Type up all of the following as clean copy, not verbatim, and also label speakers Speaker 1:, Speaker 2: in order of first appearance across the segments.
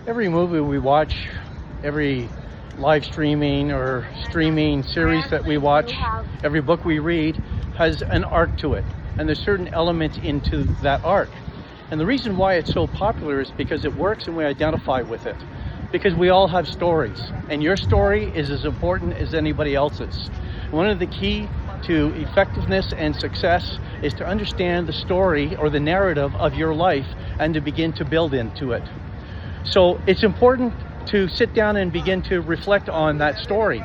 Speaker 1: Every movie we watch, every live streaming or streaming series that we watch, every book we read has an arc to it. And there's certain elements into that arc. And the reason why it's so popular is because it works and we identify with it. Because we all have stories, and your story is as important as anybody else's. One of the key to effectiveness and success is to understand the story or the narrative of your life and to begin to build into it. So it's important to sit down and begin to reflect on that story.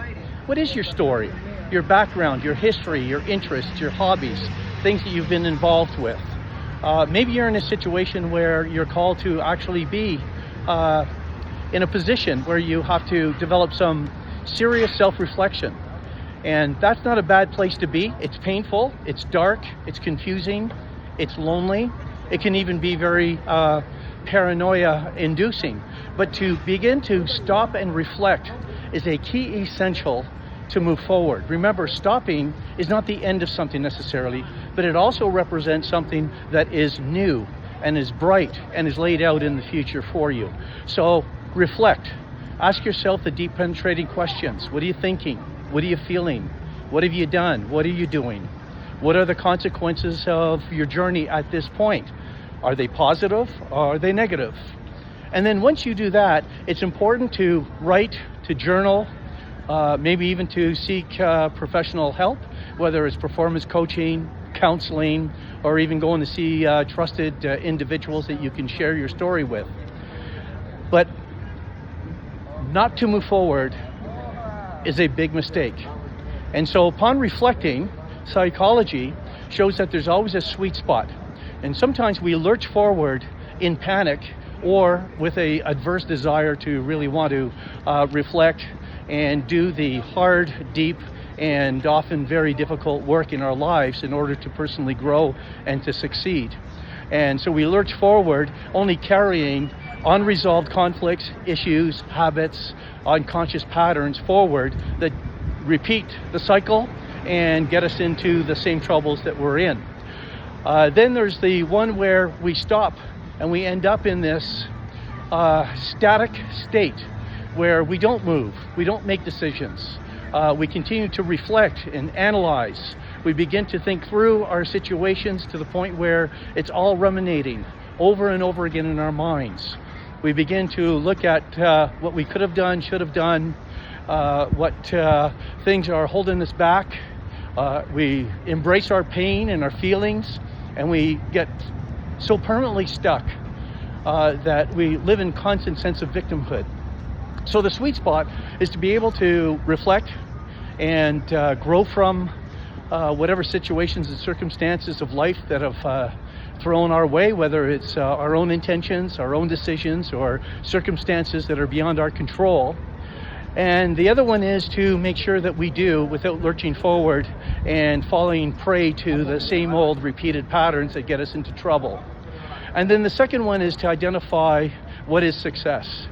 Speaker 1: What is your story? Your background, your history, your interests, your hobbies, things that you've been involved with. Maybe you're in a situation where you're called to actually be in a position where you have to develop some serious self-reflection. And that's not a bad place to be. It's painful, it's dark, it's confusing, it's lonely. It can even be very paranoia inducing. But to begin to stop and reflect is a key essential to move forward. Remember, stopping is not the end of something necessarily, but it also represents something that is new and is bright and is laid out in the future for you. So reflect. Ask yourself the deep penetrating questions. What are you thinking? What are you feeling? What have you done? What are you doing? What are the consequences of your journey at this point? Are they positive or are they negative? And then once you do that, it's important to write, to journal, maybe even to seek professional help, whether it's performance coaching, counseling, or even going to see trusted individuals that you can share your story with. But not to move forward is a big mistake. And so upon reflecting, psychology shows that there's always a sweet spot. And sometimes we lurch forward in panic or with a adverse desire to really want to reflect and do the hard, deep, and often very difficult work in our lives in order to personally grow and to succeed. And so we lurch forward only carrying unresolved conflicts, issues, habits, unconscious patterns forward that repeat the cycle and get us into the same troubles that we're in. Then there's the one where we stop and we end up in this static state where we don't move, we don't make decisions. We continue to reflect and analyze. We begin to think through our situations to the point where it's all ruminating over and over again in our minds. We begin to look at what we could have done, should have done, what things are holding us back. We embrace our pain and our feelings, and we get so permanently stuck that we live in constant sense of victimhood. So the sweet spot is to be able to reflect and grow from whatever situations and circumstances of life that have thrown our way, whether it's our own intentions, our own decisions, or circumstances that are beyond our control. And the other one is to make sure that we do without lurching forward and falling prey to the same old repeated patterns that get us into trouble. And then the second one is to identify what is success.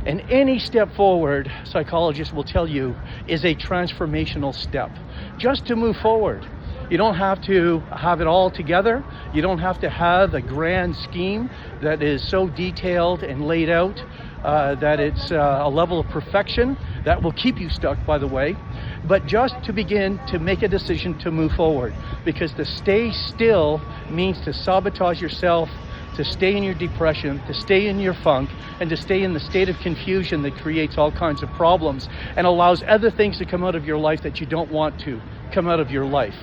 Speaker 1: And any step forward, psychologists will tell you, is a transformational step. Just to move forward. You don't have to have it all together. You don't have to have a grand scheme that is so detailed and laid out that it's a level of perfection that will keep you stuck, by the way. But just to begin to make a decision to move forward. Because to stay still means to sabotage yourself, to stay in your depression, to stay in your funk, and to stay in the state of confusion that creates all kinds of problems and allows other things to come out of your life that you don't want to come out of your life.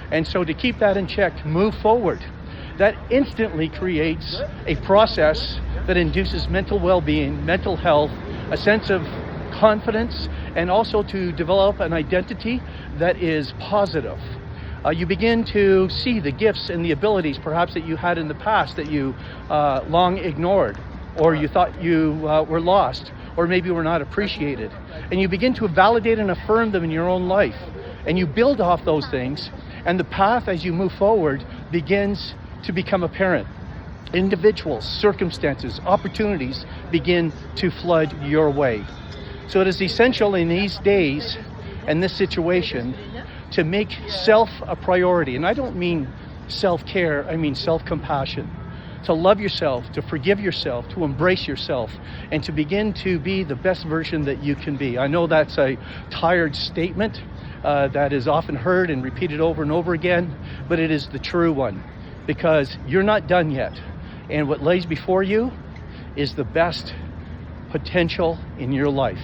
Speaker 1: And so to keep that in check, move forward. That instantly creates a process that induces mental well-being, mental health, a sense of confidence, and also to develop an identity that is positive. You begin to see the gifts and the abilities perhaps that you had in the past that you long ignored, or you thought you were lost, or maybe were not appreciated. And you begin to validate and affirm them in your own life. And you build off those things, and the path as you move forward begins to become apparent. Individuals, circumstances, opportunities begin to flood your way. So it is essential in these days and this situation to make self a priority. And I don't mean self-care, I mean self-compassion. to love yourself, to forgive yourself, to embrace yourself, and to begin to be the best version that you can be. I know that's a tired statement that is often heard and repeated over and over again, but it is the true one, because you're not done yet. And what lays before you is the best potential in your life.